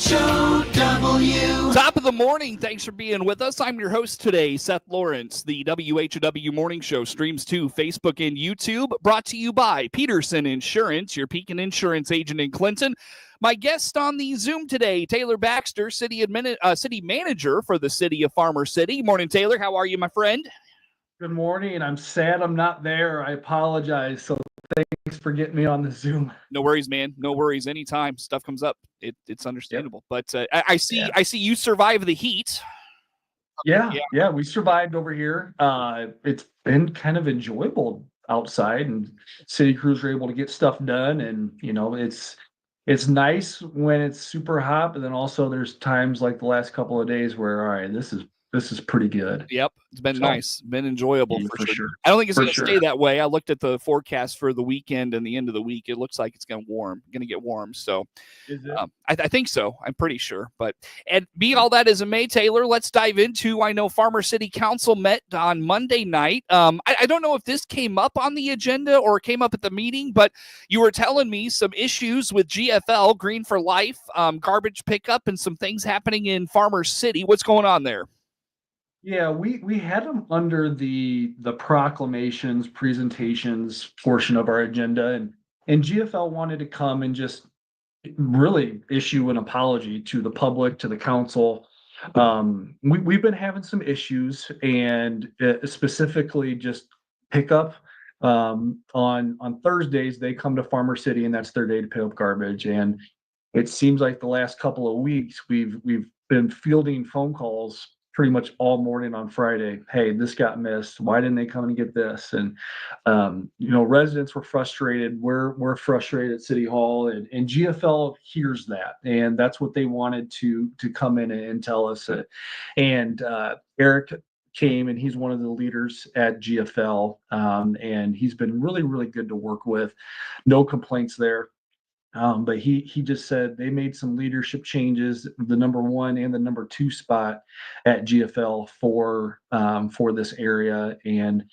WHOW. Top of the morning. Thanks for being with us. I'm your host today, Seth Lawrence. The WHOW Morning Show streams to Facebook and YouTube, brought to you by Peterson Insurance, your Pekin Insurance agent in Clinton. My guest on the Zoom today, Taylor Baxter, city manager for the city of Farmer City. Morning, Taylor. How are you, my friend? Good morning. I'm sad I'm not there. I apologize. So thanks for getting me on the Zoom. No worries, man. No worries. Anytime stuff comes up, it's understandable. Yep. But I see you survive the heat. Yeah, we survived over here. It's been kind of enjoyable outside, and city crews are able to get stuff done. And it's nice when it's super hot, but then also there's times like the last couple of days where, all right, this is pretty good. Yep. It's been nice, been enjoyable for sure. I don't think it's going to stay that way. I looked at the forecast for the weekend and the end of the week. It looks like it's going to get warm. So I think so. I'm pretty sure. But and being all that is a May, Taylor, let's dive into, I know Farmer City Council met on Monday night. I don't know if this came up on the agenda or came up at the meeting, but you were telling me some issues with GFL, Green for Life, garbage pickup, and some things happening in Farmer City. What's going on there? Yeah, we had them under the proclamations, presentations portion of our agenda, and GFL wanted to come and just really issue an apology to the public, to the council. We've been having some issues, and specifically just pickup. On Thursdays, they come to Farmer City, and that's their day to pick up garbage. And it seems like the last couple of weeks we've been fielding phone calls pretty much all morning on Friday. Hey, this got missed. Why didn't they come and get this? And residents were frustrated. We're frustrated at City Hall, and GFL hears that, and that's what they wanted to come in and tell us. And Eric came, and he's one of the leaders at GFL, and he's been really, really good to work with. No complaints there. But he just said they made some leadership changes, the number 1 and the number 2 spot at GFL for this area. And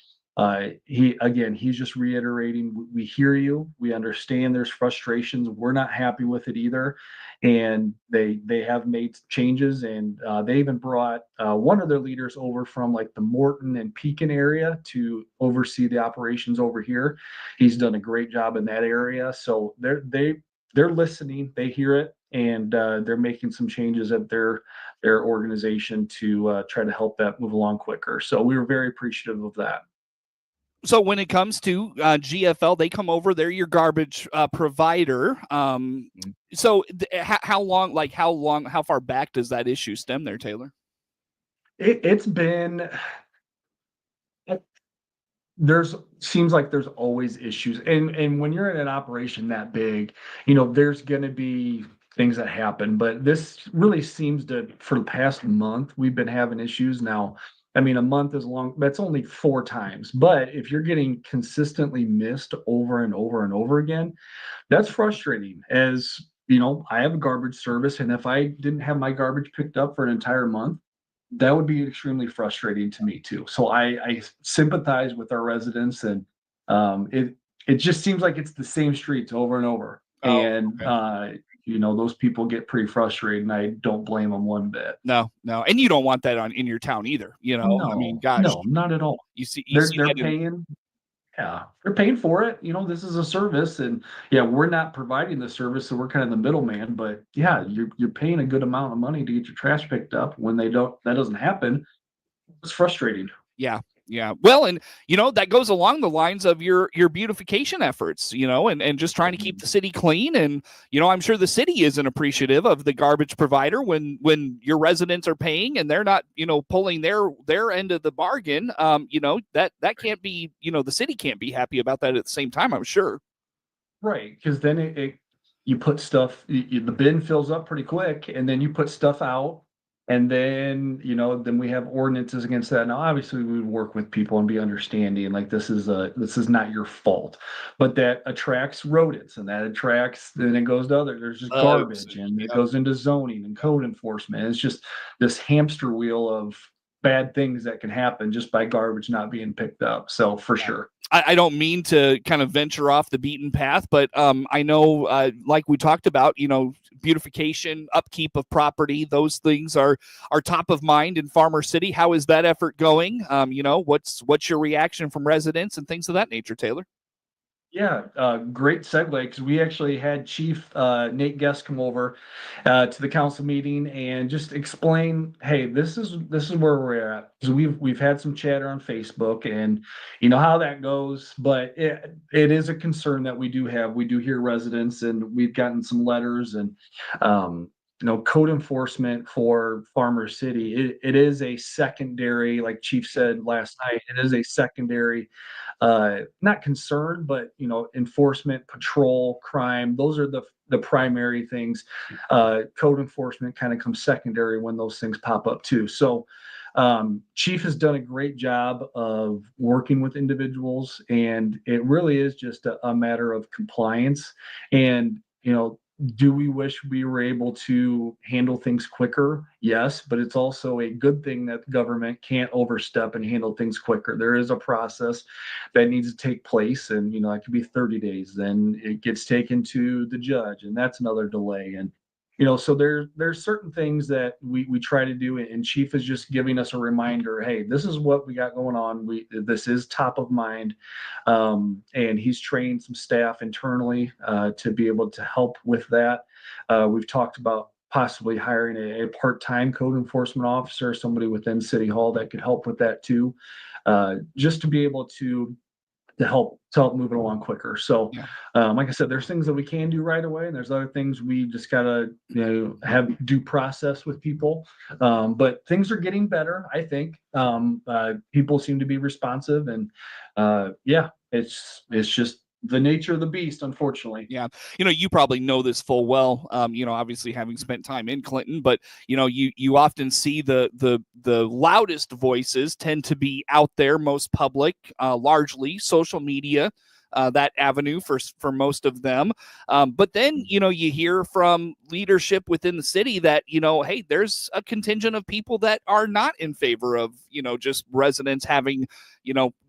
he's just reiterating, we hear you, we understand there's frustrations, we're not happy with it either. And they have made changes, and they even brought one of their leaders over from like the Morton and Pekin area to oversee the operations over here. He's done a great job in that area. So they're listening, they hear it, and they're making some changes at their organization to try to help that move along quicker. So we were very appreciative of that. So when it comes to GFL, they come over, they're your garbage provider. So how far back does that issue stem there, Taylor? It's been... seems like there's always issues, and when you're in an operation that big, there's going to be things that happen. But this really seems to, for the past month, we've been having issues. Now, I mean, a month is long, that's only 4 times, but if you're getting consistently missed over and over and over again, that's frustrating. As I have a garbage service, and if I didn't have my garbage picked up for an entire month, that would be extremely frustrating to me too. So I sympathize with our residents, and it just seems like it's the same streets over and over. Okay. Those people get pretty frustrated, and I don't blame them one bit. No, and you don't want that in your town either. No, I mean, gosh, no, not at all. They're paying. Yeah, they're paying for it. This is a service, and we're not providing the service, so we're kind of the middleman. But yeah, you're paying a good amount of money to get your trash picked up. When that doesn't happen, it's frustrating. Yeah. Well, and that goes along the lines of your beautification efforts, and just trying to keep the city clean. And I'm sure the city isn't appreciative of the garbage provider when your residents are paying and they're not, pulling their end of the bargain. That can't be, the city can't be happy about that at the same time, I'm sure. Right, because then you put stuff, the bin fills up pretty quick, and then you put stuff out. And then, then we have ordinances against that. Now, obviously, we would work with people and be understanding, like this is not your fault, but that attracts rodents, and that attracts, then it goes to there's just garbage, and it goes into zoning and code enforcement. It's just this hamster wheel of bad things that can happen just by garbage not being picked up. So for sure. I don't mean to kind of venture off the beaten path, but I know, like we talked about, beautification, upkeep of property, those things are top of mind in Farmer City. How is that effort going? What's your reaction from residents and things of that nature, Taylor? Yeah, great segue because we actually had Chief Nate Guest come over to the council meeting and just explain, hey, this is where we're at. So we've had some chatter on Facebook, and you know how that goes, but it is a concern that we do have. We do hear residents, and we've gotten some letters and code enforcement for Farmer City. It is a secondary, like Chief said last night, it is a secondary not concern, but enforcement, patrol, crime. Those are the primary things. Code enforcement kind of comes secondary when those things pop up too. So Chief has done a great job of working with individuals, and it really is just a matter of compliance. And do we wish we were able to handle things quicker? Yes, but it's also a good thing that the government can't overstep and handle things quicker. There is a process that needs to take place, and it could be 30 days. Then it gets taken to the judge, and that's another delay. And so there's certain things that we try to do, and Chief is just giving us a reminder. Hey, this is what we got going on. This is top of mind, and he's trained some staff internally to be able to help with that. We've talked about possibly hiring a part-time code enforcement officer, somebody within City Hall that could help with that too, just to be able to help move it along quicker. So, like I said, there's things that we can do right away, and there's other things we just gotta, have due process with people. But things are getting better, I think. People seem to be responsive, and it's just the nature of the beast, unfortunately. Yeah. You probably know this full well, obviously having spent time in Clinton, but you often see the loudest voices tend to be out there, most public, largely social media, that avenue for most of them. But then, you hear from leadership within the city that, hey, there's a contingent of people that are not in favor of, just residents having,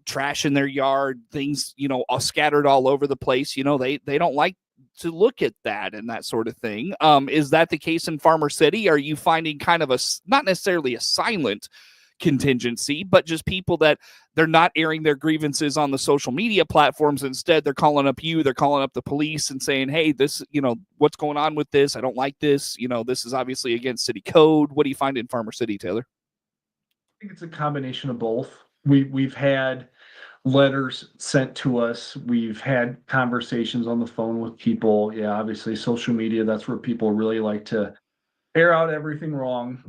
trash in their yard, things, all scattered all over the place. They don't like to look at that and that sort of thing. Is that the case in Farmer City? Are you finding kind of not necessarily a silent contingency, but just people that they're not airing their grievances on the social media platforms? Instead, they're calling up they're calling up the police and saying, hey, this, what's going on with this? I don't like this. This is obviously against city code. What do you find in Farmer City, Taylor? I think it's a combination of both. We've had letters sent to us. We've had conversations on the phone with people. Yeah, obviously social media, that's where people really like to air out everything wrong.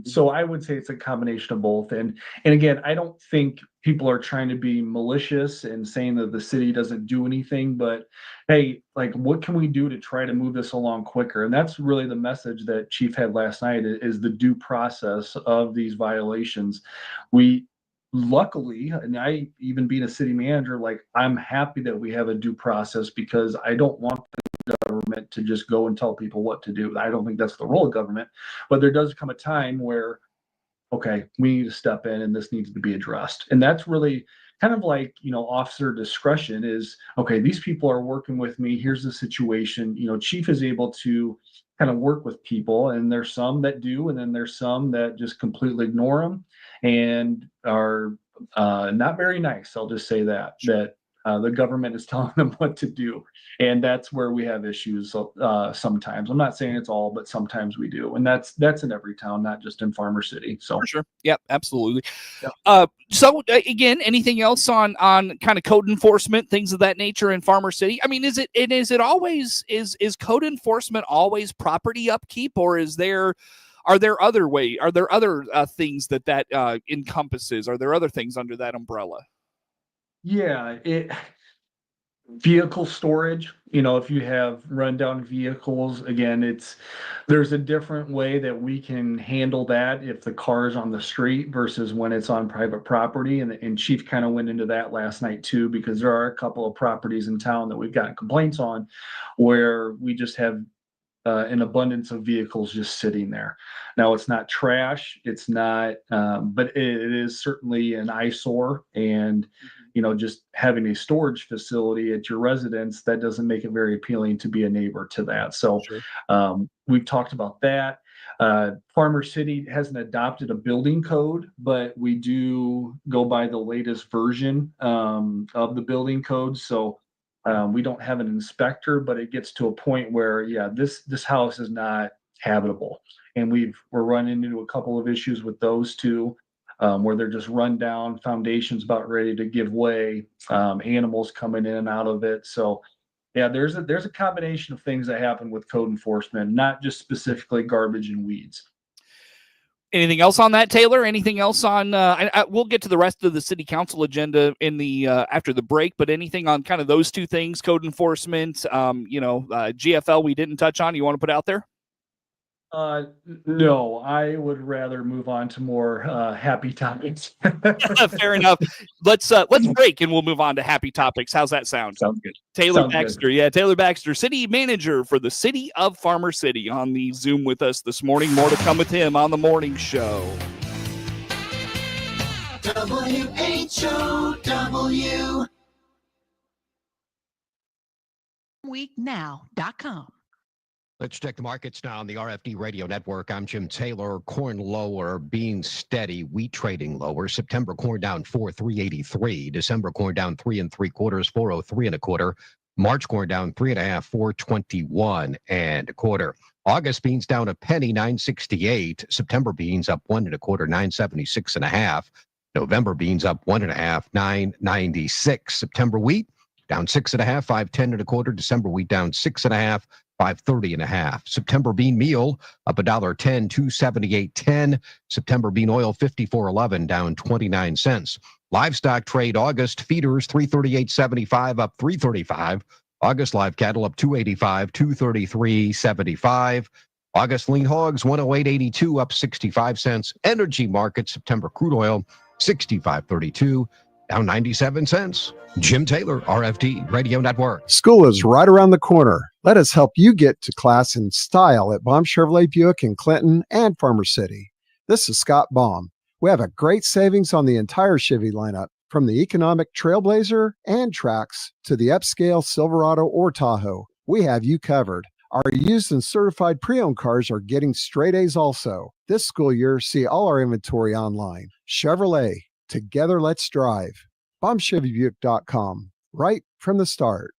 So I would say it's a combination of both. And again, I don't think people are trying to be malicious and saying that the city doesn't do anything, but hey, like, what can we do to try to move this along quicker? And that's really the message that Chief had last night, is the due process of these violations. We luckily, and I, even being a city manager, like, I'm happy that we have a due process, because I don't want the government to just go and tell people what to do. I don't think that's the role of government, but there does come a time where, okay, we need to step in and this needs to be addressed. And that's really kind of like, officer discretion is, okay, these people are working with me. Here's the situation. Chief is able to kind of work with people, and there's some that do, and then there's some that just completely ignore them and are not very nice. I'll just say that the government is telling them what to do, and that's where we have issues. Sometimes, I'm not saying it's all, but sometimes we do, and that's in every town, not just in Farmer City. So for sure, yeah, absolutely. Yeah. So again, anything else on kind of code enforcement, things of that nature in Farmer City? I mean, is it always is code enforcement always property upkeep, or are there other things that encompasses? Are there other things under that umbrella? Yeah, vehicle storage, if you have rundown vehicles, again, there's a different way that we can handle that if the car is on the street versus when it's on private property. And Chief kind of went into that last night too, because there are a couple of properties in town that we've gotten complaints on where we just have an abundance of vehicles just sitting there. Now, it's not trash, it's not, but it is certainly an eyesore. And, just having a storage facility at your residence, that doesn't make it very appealing to be a neighbor to that. So Sure. we've talked about that. Farmer City hasn't adopted a building code, but we do go by the latest version of the building code. So we don't have an inspector, but it gets to a point where, this house is not habitable, and we're running into a couple of issues with those two, where they're just run down, foundations about ready to give way, animals coming in and out of it. So yeah, there's a combination of things that happen with code enforcement, not just specifically garbage and weeds. Anything else on that, Taylor? Anything else on? We'll get to the rest of the city council agenda in the after the break. But anything on kind of those two things, code enforcement, GFL we didn't touch on. You want to put out there? No, I would rather move on to more happy topics. Fair enough. Let's break and we'll move on to happy topics. How's that sound? Sounds good. Taylor Baxter. Good. Yeah, Taylor Baxter, city manager for the city of Farmer City, on the Zoom with us this morning. More to come with him on the morning show. WHOW. Weeknow.com. Let's check the markets now on the RFD Radio Network. I'm Jim Taylor. Corn lower, beans steady, wheat trading lower. September corn down 4.383. December corn down 3 3/4, 4.03 1/4. March corn down 3.5, 4.21 1/4. August beans down a penny, 9.68. September beans up 1 1/4, 9.76 1/2. November beans up 1.5, 9.96. September wheat down 6.5, 5.10 1/4. December wheat down 6.5. 5.30 1/2. September bean meal up $1.10, 278.10. September bean oil 54.11, down 29 cents. Livestock trade August feeders 338.75, up 3.35. August live cattle up 285, 233.75. August lean hogs 108.82, up 65 cents. Energy market September crude oil 65.32, down 97 cents. Jim Taylor, RFD Radio Network. School is right around the corner. Let us help you get to class in style at Baum Chevrolet Buick in Clinton and Farmer City. This is Scott Baum. We have a great savings on the entire Chevy lineup, from the economic Trailblazer and Trax to the upscale Silverado or Tahoe. We have you covered. Our used and certified pre-owned cars are getting straight A's also. This school year, see all our inventory online. Chevrolet, together let's drive. BaumChevyBuick.com, right from the start.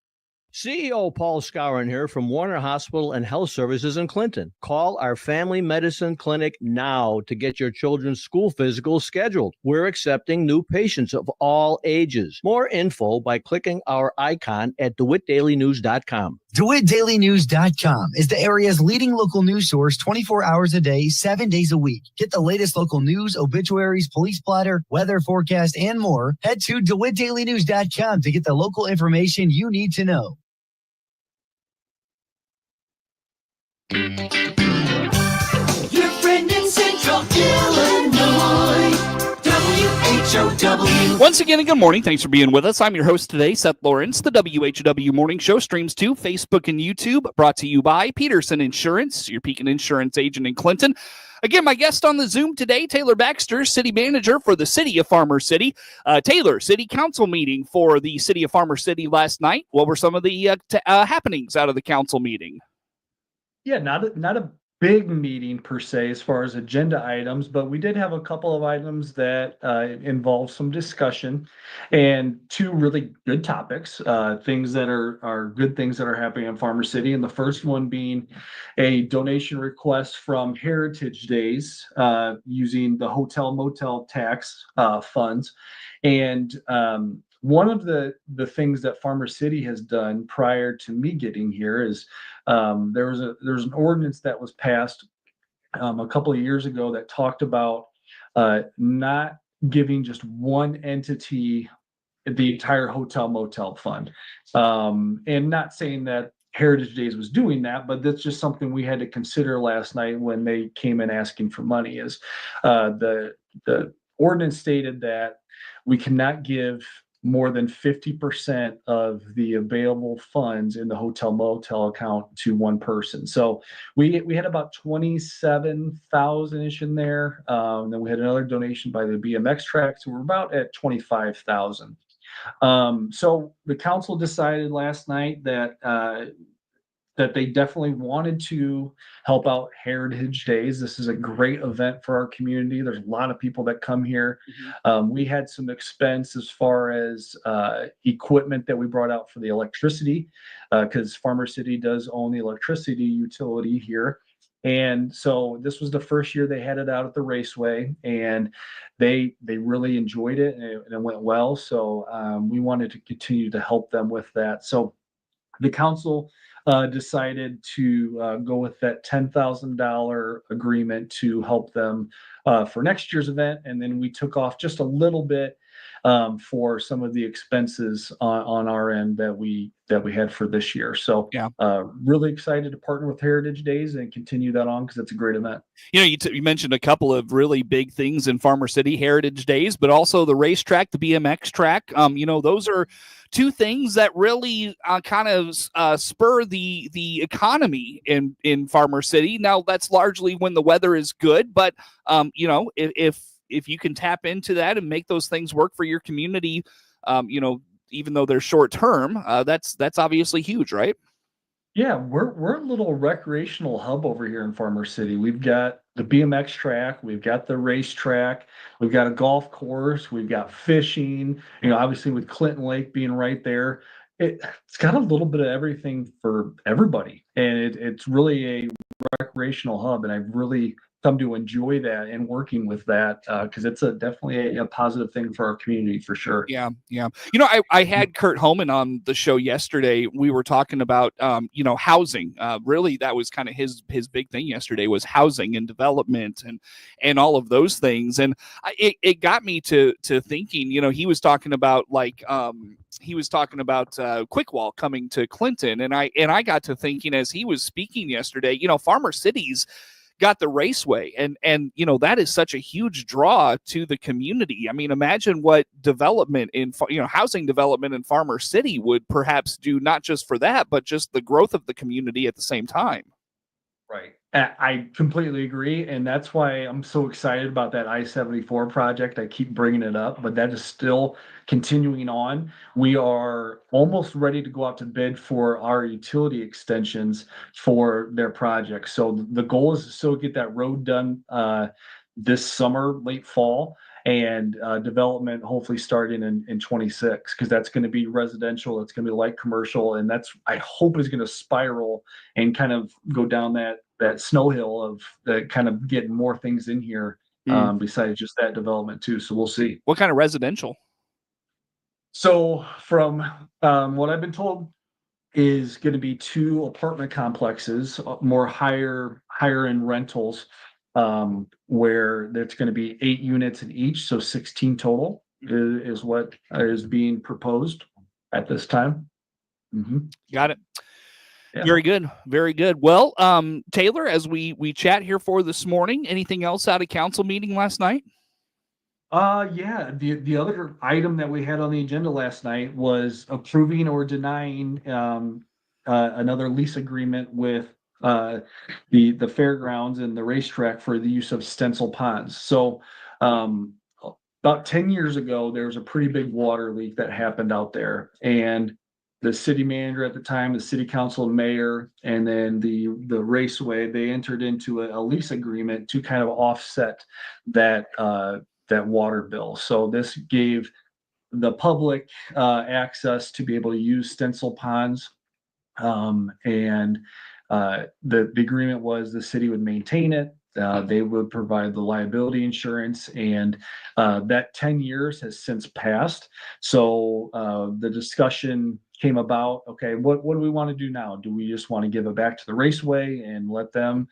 CEO Paul Skowron here from Warner Hospital and Health Services in Clinton. Call our family medicine clinic now to get your children's school physicals scheduled. We're accepting new patients of all ages. More info by clicking our icon at DeWittDailyNews.com. DeWittDailyNews.com is the area's leading local news source 24 hours a day, 7 days a week. Get the latest local news, obituaries, police blotter, weather forecast, and more. Head to DeWittDailyNews.com to get the local information you need to know. Your friend in Central Illinois. WHOW. Once again, good morning. Thanks for being with us. I'm your host today, Seth Lawrence. The WHW Morning Show streams to Facebook and YouTube, brought to you by Peterson Insurance, your Pekin Insurance agent in Clinton. Again, my guest on the Zoom today, Taylor Baxter, city manager for the city of Farmer City. Taylor, city council meeting for the city of Farmer City last night. What were some of the happenings out of the council meeting? Yeah, not a big meeting per se as far as agenda items, but we did have a couple of items that involve some discussion and two really good topics, things that are good things that are happening in Farmer City. And the first one being a donation request from Heritage Days using the hotel motel tax funds. And one of the things that Farmer City has done prior to me getting here is there's an ordinance that was passed a couple of years ago that talked about not giving just one entity the entire hotel motel fund, and not saying that Heritage Days was doing that, but that's just something we had to consider last night when they came in asking for money. Is the ordinance stated that we cannot give more than 50% of the available funds in the hotel motel account to one person. So we had about 27,000-ish in there. Then we had another donation by the BMX track, so we're about at 25,000. So the council decided last night that they definitely wanted to help out Heritage Days. This is a great event for our community. There's a lot of people that come here. We had some expense as far as equipment that we brought out for the electricity, because Farmer City does own the electricity utility here. And so this was the first year they had it out at the raceway, and they really enjoyed it, and it went well. So we wanted to continue to help them with that. So the council decided to go with that $10,000 agreement to help them for next year's event. And then we took off just a little bit for some of the expenses on our end that we had for this year. So Yeah. Really excited to partner with Heritage Days and continue that on because it's a great event. You mentioned a couple of really big things in Farmer City, Heritage Days, but also the racetrack, the BMX track. Those are two things that really kind of spur the economy in Farmer City. Now, that's largely when the weather is good, but if you can tap into that and make those things work for your community, even though they're short term, that's obviously huge, right? Yeah, we're a little recreational hub over here in Farmer City. We've got the BMX track, we've got the racetrack, we've got a golf course, we've got fishing. Obviously with Clinton Lake being right there, it's got a little bit of everything for everybody, and it's really a recreational hub. And I've really come to enjoy that and working with that because it's definitely a positive thing for our community for sure. Yeah. I had Kurt Homan on the show yesterday. We were talking about housing. Really, that was kind of his big thing yesterday was housing and development and all of those things. And it got me to thinking. He was talking about Quick Wall coming to Clinton, and I got to thinking as he was speaking yesterday. Farmer City's got the raceway, and that is such a huge draw to the community. I mean, imagine what development in housing development in Farmer City would perhaps do, not just for that, but just the growth of the community at the same time. Right. I completely agree. And that's why I'm so excited about that I-74 project. I keep bringing it up, but that is still continuing on. We are almost ready to go out to bid for our utility extensions for their project. So the goal is to still get that road done this summer, late fall, and development hopefully starting in 26, because that's going to be residential, it's going to be light commercial, and that's, I hope, is going to spiral and kind of go down that snow hill of kind of getting more things in here besides just that development too. So we'll see. What kind of residential? So from what I've been told is going to be 2 apartment complexes, more higher end rentals, where there's going to be 8 units in each, so 16 total is what is being proposed at this time. Got it. Yeah. Very good. Very good. Well, Taylor, as we chat here for this morning, anything else out of council meeting last night? Yeah, the other item that we had on the agenda last night was approving or denying another lease agreement with the fairgrounds and the racetrack for the use of stencil ponds. So about 10 years ago, there was a pretty big water leak that happened out there, and the city manager at the time, the city council and mayor, and then the raceway, they entered into a lease agreement to kind of offset that water bill. So this gave the public access to be able to use stencil ponds, and the agreement was the city would maintain it. They would provide the liability insurance, and that 10 years has since passed. So the discussion came about, okay, what do we want to do now? Do we just want to give it back to the raceway and let them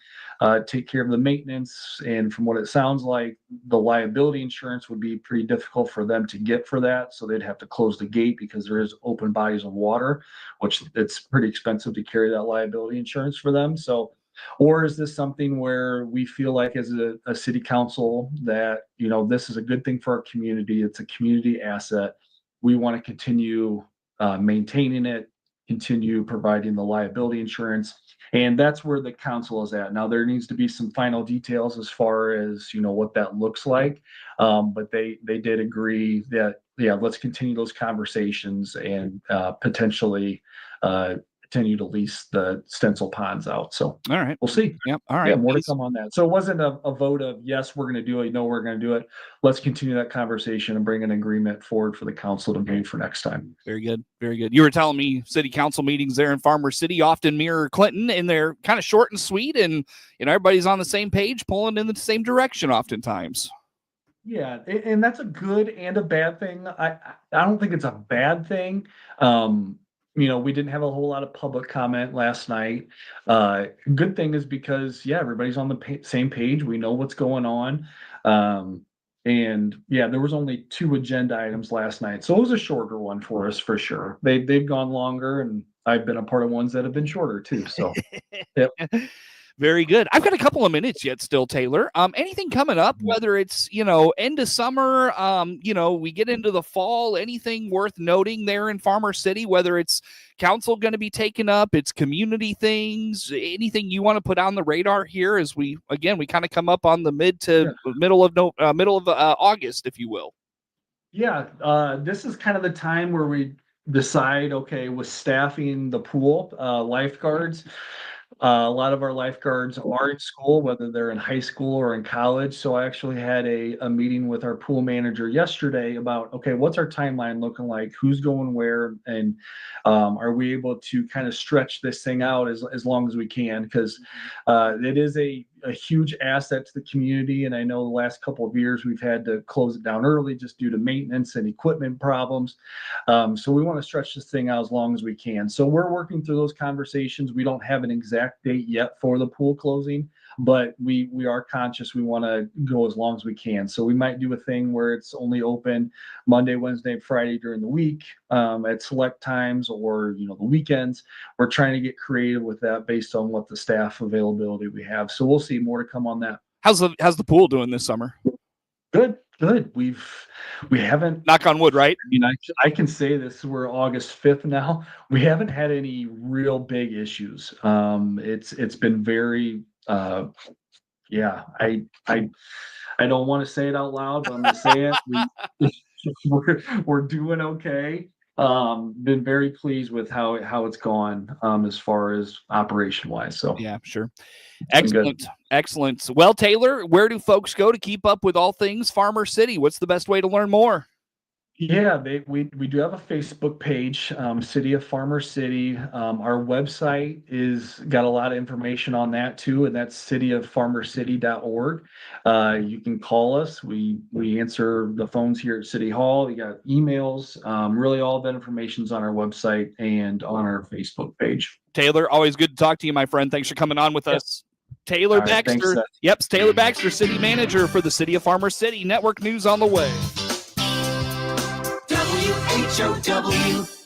take care of the maintenance? And from what it sounds like, the liability insurance would be pretty difficult for them to get for that. So they'd have to close the gate because there is open bodies of water, which it's pretty expensive to carry that liability insurance for them. So, or is this something where we feel like as a city council that, this is a good thing for our community, it's a community asset, we want to continue maintaining it, continue providing the liability insurance. And that's where the council is at. Now, there needs to be some final details as far as, what that looks like. But they did agree that, yeah, let's continue those conversations and potentially continue to lease the stencil ponds out. So all right, we'll see. Yep. All right. Yeah, more to come on that. So it wasn't a vote of, yes, we're going to do it. No, we're going to do it. Let's continue that conversation and bring an agreement forward for the council to move for next time. Very good. Very good. You were telling me city council meetings there in Farmer City often mirror Clinton, and they're kind of short and sweet, and everybody's on the same page, pulling in the same direction oftentimes. Yeah, and that's a good and a bad thing. I don't think it's a bad thing. We didn't have a whole lot of public comment last night. Good thing is because, yeah, everybody's on the same page. We know what's going on. And yeah, there was only 2 agenda items last night. So it was a shorter one for us for sure. They've gone longer, and I've been a part of ones that have been shorter too. So, yep. Very good. I've got a couple of minutes yet still, Taylor. Anything coming up, whether it's, end of summer, we get into the fall, anything worth noting there in Farmer City, whether it's council going to be taken up, it's community things, anything you want to put on the radar here as we kind of come up on the middle of August, if you will. Yeah. This is kind of the time where we decide, okay, with staffing the pool, lifeguards, a lot of our lifeguards are in school, whether they're in high school or in college. So I actually had a meeting with our pool manager yesterday about, okay, what's our timeline looking like? Who's going where? And are we able to kind of stretch this thing out as long as we can? Because it is a huge asset to the community. And I know the last couple of years we've had to close it down early just due to maintenance and equipment problems. So we want to stretch this thing out as long as we can. So we're working through those conversations. We don't have an exact date yet for the pool closing, but we are conscious. We want to go as long as we can. So we might do a thing where it's only open Monday, Wednesday, Friday during the week at select times, or the weekends. We're trying to get creative with that based on what the staff availability we have. So we'll see more to come on that. How's the pool doing this summer? Good. We haven't, knock on wood, right? I can say this, we're August 5th now. We haven't had any real big issues. It's been very, I don't want to say it out loud, but I'm going to say it. We're doing okay. Been very pleased with how it's gone as far as operation wise. So yeah, sure. Excellent. Well, Taylor, where do folks go to keep up with all things Farmer City? What's the best way to learn more? Yeah, we do have a Facebook page, City of Farmer City. Our website is got a lot of information on that too, and that's cityoffarmercity.org. You can call us. We answer the phones here at City Hall. You got emails. Really, all that information's on our website and on our Facebook page. Taylor, always good to talk to you, my friend. Thanks for coming on with us. Taylor Baxter. Thanks, yep, it's Taylor Baxter, City Manager for the City of Farmer City. Network news on the way. WHOW.